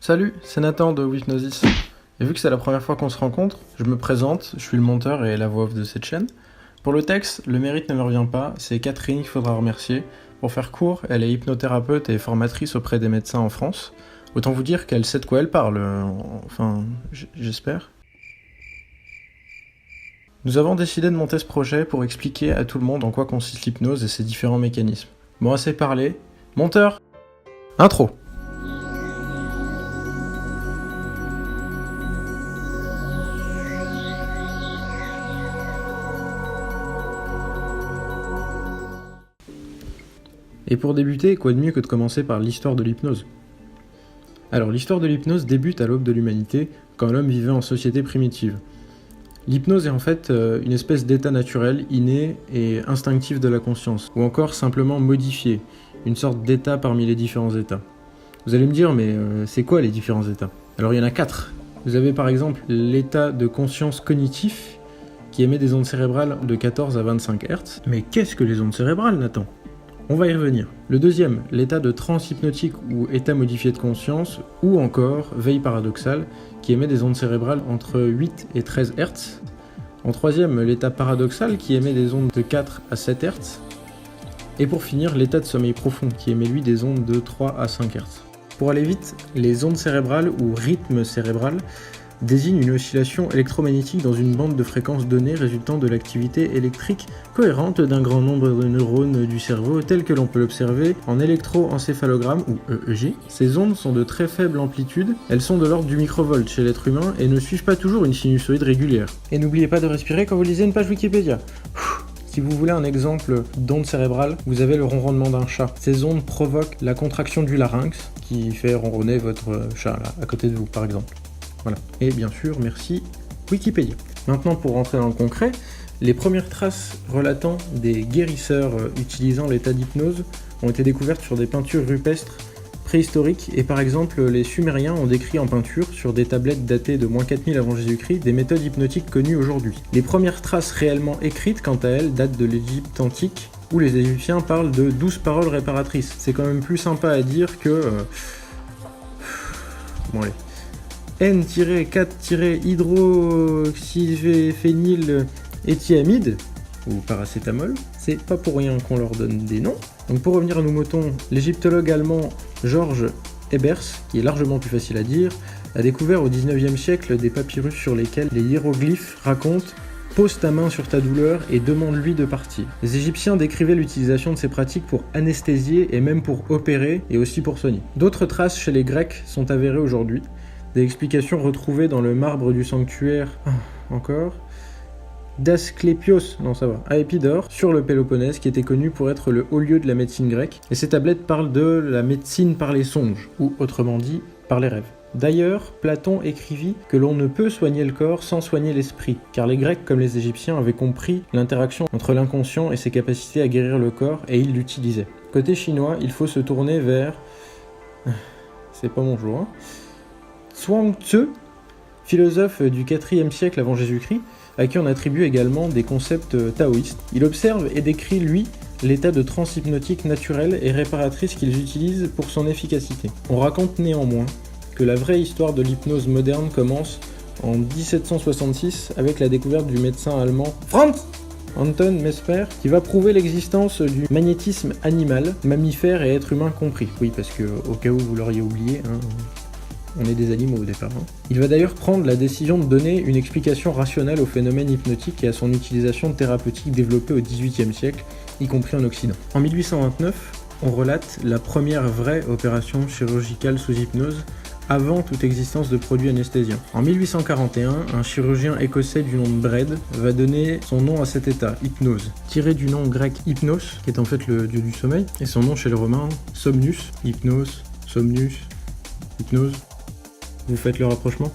Salut, c'est Nathan de Hypnosis. Et vu que c'est la première fois qu'on se rencontre, je me présente, je suis le monteur et la voix off de cette chaîne. Pour le texte, le mérite ne me revient pas, c'est Catherine qu'il faudra remercier. Pour faire court, elle est hypnothérapeute et formatrice auprès des médecins en France. Autant vous dire qu'elle sait de quoi elle parle, j'espère. Nous avons décidé de monter ce projet pour expliquer à tout le monde en quoi consiste l'hypnose et ses différents mécanismes. Bon, assez parlé. Monteur! Intro! Et pour débuter, quoi de mieux que de commencer par l'histoire de l'hypnose? Alors l'histoire de l'hypnose débute à l'aube de l'humanité, quand l'homme vivait en société primitive. L'hypnose est en fait une espèce d'état naturel, inné et instinctif de la conscience, ou encore simplement modifié, une sorte d'état parmi les différents états. Vous allez me dire, mais c'est quoi les différents états? Alors il y en a 4. Vous avez par exemple l'état de conscience cognitif, qui émet des ondes cérébrales de 14 à 25 Hz. Mais qu'est-ce que les ondes cérébrales, Nathan? On va y revenir. Le deuxième, l'état de transe hypnotique ou état modifié de conscience, ou encore veille paradoxale, qui émet des ondes cérébrales entre 8 et 13 Hz. En troisième, l'état paradoxal, qui émet des ondes de 4 à 7 Hz. Et pour finir, l'état de sommeil profond, qui émet lui des ondes de 3 à 5 Hz. Pour aller vite, les ondes cérébrales ou rythme cérébral désigne une oscillation électromagnétique dans une bande de fréquences donnée résultant de l'activité électrique cohérente d'un grand nombre de neurones du cerveau tel que l'on peut l'observer en électroencéphalogramme ou EEG. Ces ondes sont de très faible amplitude, elles sont de l'ordre du microvolt chez l'être humain et ne suivent pas toujours une sinusoïde régulière. Et n'oubliez pas de respirer quand vous lisez une page Wikipédia. Si vous voulez un exemple d'onde cérébrale, vous avez le ronronnement d'un chat. Ces ondes provoquent la contraction du larynx qui fait ronronner votre chat là, à côté de vous par exemple. Voilà. Et bien sûr, merci Wikipédia. Maintenant, pour rentrer dans le concret, les premières traces relatant des guérisseurs utilisant l'état d'hypnose ont été découvertes sur des peintures rupestres préhistoriques et par exemple, les Sumériens ont décrit en peinture sur des tablettes datées de -4000 avant Jésus-Christ des méthodes hypnotiques connues aujourd'hui. Les premières traces réellement écrites, quant à elles, datent de l'Égypte antique où les Égyptiens parlent de 12 paroles réparatrices. C'est quand même plus sympa à dire que... Bon allez... N-4-hydroxyphényléthyamide ou paracétamol, c'est pas pour rien qu'on leur donne des noms. Donc pour revenir à nos moutons, l'égyptologue allemand Georges Ebers, qui est largement plus facile à dire, a découvert au 19e siècle des papyrus sur lesquels les hiéroglyphes racontent « Pose ta main sur ta douleur et demande-lui de partir ». Les Égyptiens décrivaient l'utilisation de ces pratiques pour anesthésier et même pour opérer et aussi pour soigner. D'autres traces chez les Grecs sont avérées aujourd'hui. Des explications retrouvées dans le marbre du sanctuaire, d'Asclépios, à Épidore, sur le Péloponnèse, qui était connu pour être le haut lieu de la médecine grecque. Et ces tablettes parlent de la médecine par les songes, ou autrement dit, par les rêves. D'ailleurs, Platon écrivit que l'on ne peut soigner le corps sans soigner l'esprit, car les Grecs comme les Égyptiens avaient compris l'interaction entre l'inconscient et ses capacités à guérir le corps, et ils l'utilisaient. Côté chinois, il faut se tourner vers... C'est pas mon jour, Zhuangzi, philosophe du 4e siècle avant Jésus-Christ, à qui on attribue également des concepts taoïstes. Il observe et décrit, lui, l'état de transe hypnotique naturelle et réparatrice qu'ils utilisent pour son efficacité. On raconte néanmoins que la vraie histoire de l'hypnose moderne commence en 1766 avec la découverte du médecin allemand Franz Anton Mesmer, qui va prouver l'existence du magnétisme animal, mammifère et être humain compris. Oui, parce que au cas où vous l'auriez oublié, on est des animaux au départ. Il va d'ailleurs prendre la décision de donner une explication rationnelle au phénomène hypnotique et à son utilisation thérapeutique développée au XVIIIe siècle, y compris en Occident. En 1829, on relate la première vraie opération chirurgicale sous hypnose, avant toute existence de produits anesthésiens. En 1841, un chirurgien écossais du nom de Braid va donner son nom à cet état, hypnose, tiré du nom grec hypnos, qui est en fait le dieu du sommeil, et son nom chez les Romains, somnus, hypnos, somnus, hypnose. Vous faites le rapprochement?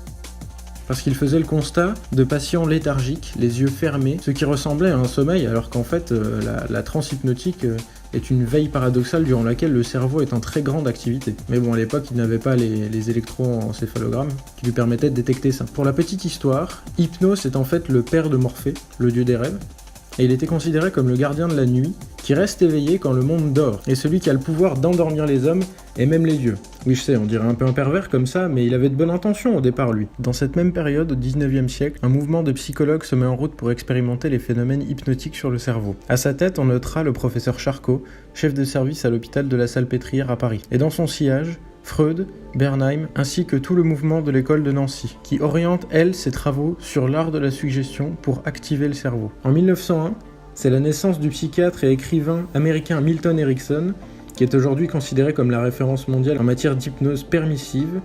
Parce qu'il faisait le constat de patients léthargiques, les yeux fermés, ce qui ressemblait à un sommeil, alors qu'en fait, la transe hypnotique est une veille paradoxale durant laquelle le cerveau est en très grande activité. Mais bon, à l'époque, il n'avait pas les électroencéphalogrammes qui lui permettaient de détecter ça. Pour la petite histoire, Hypnos est en fait le père de Morphée, le dieu des rêves, et il était considéré comme le gardien de la nuit, qui reste éveillé quand le monde dort, et celui qui a le pouvoir d'endormir les hommes, et même les dieux. Oui, je sais, on dirait un peu un pervers comme ça, mais il avait de bonnes intentions au départ, lui. Dans cette même période, au 19e siècle, un mouvement de psychologues se met en route pour expérimenter les phénomènes hypnotiques sur le cerveau. À sa tête, on notera le professeur Charcot, chef de service à l'hôpital de la Salpêtrière à Paris. Et dans son sillage, Freud, Bernheim, ainsi que tout le mouvement de l'école de Nancy, qui oriente, elle, ses travaux sur l'art de la suggestion pour activer le cerveau. En 1901, c'est la naissance du psychiatre et écrivain américain Milton Erickson, qui est aujourd'hui considéré comme la référence mondiale en matière d'hypnose permissive,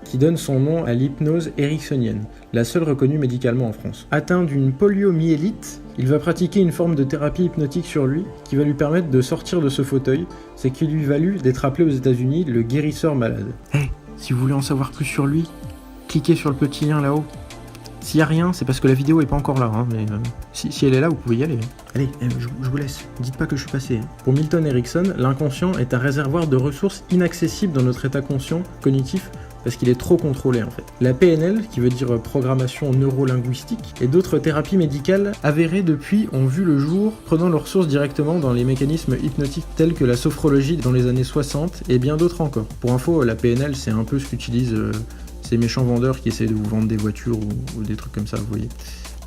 qui donne son nom à l'hypnose ericksonienne, la seule reconnue médicalement en France. Atteint d'une poliomyélite, il va pratiquer une forme de thérapie hypnotique sur lui qui va lui permettre de sortir de ce fauteuil, ce qui lui valut d'être appelé aux États-Unis le guérisseur malade. Hey, si vous voulez en savoir plus sur lui, cliquez sur le petit lien là-haut. S'il n'y a rien, c'est parce que la vidéo est pas encore là, hein, mais si elle est là, vous pouvez y aller. Allez, je vous laisse, dites pas que je suis passé. Pour Milton Erickson, l'inconscient est un réservoir de ressources inaccessibles dans notre état conscient, cognitif, parce qu'il est trop contrôlé en fait. La PNL, qui veut dire programmation neurolinguistique, et d'autres thérapies médicales avérées depuis ont vu le jour, prenant leurs sources directement dans les mécanismes hypnotiques tels que la sophrologie dans les années 60 et bien d'autres encore. Pour info, la PNL, c'est un peu ce qu'utilisent ces méchants vendeurs qui essaient de vous vendre des voitures ou des trucs comme ça, vous voyez.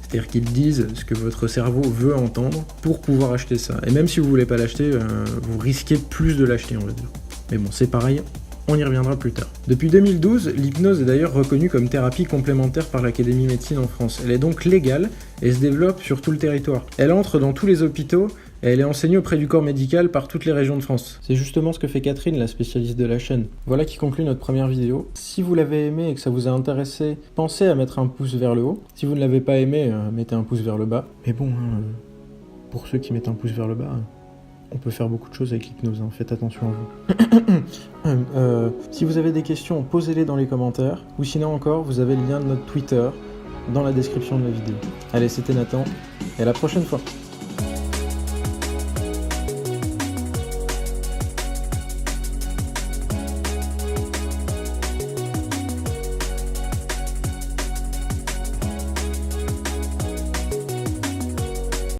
C'est-à-dire qu'ils disent ce que votre cerveau veut entendre pour pouvoir acheter ça. Et même si vous voulez pas l'acheter, vous risquez plus de l'acheter, on va dire. Mais bon, c'est pareil, on y reviendra plus tard. Depuis 2012, l'hypnose est d'ailleurs reconnue comme thérapie complémentaire par l'Académie médecine en France. Elle est donc légale et se développe sur tout le territoire. Elle entre dans tous les hôpitaux et elle est enseignée auprès du corps médical par toutes les régions de France. C'est justement ce que fait Catherine, la spécialiste de la chaîne. Voilà qui conclut notre première vidéo. Si vous l'avez aimé et que ça vous a intéressé, pensez à mettre un pouce vers le haut. Si vous ne l'avez pas aimé, mettez un pouce vers le bas. Mais bon, pour ceux qui mettent un pouce vers le bas, on peut faire beaucoup de choses avec l'hypnose, hein. Faites attention à vous. Si vous avez des questions, posez-les dans les commentaires. Ou sinon encore, vous avez le lien de notre Twitter dans la description de la vidéo. Allez, c'était Nathan, et à la prochaine fois.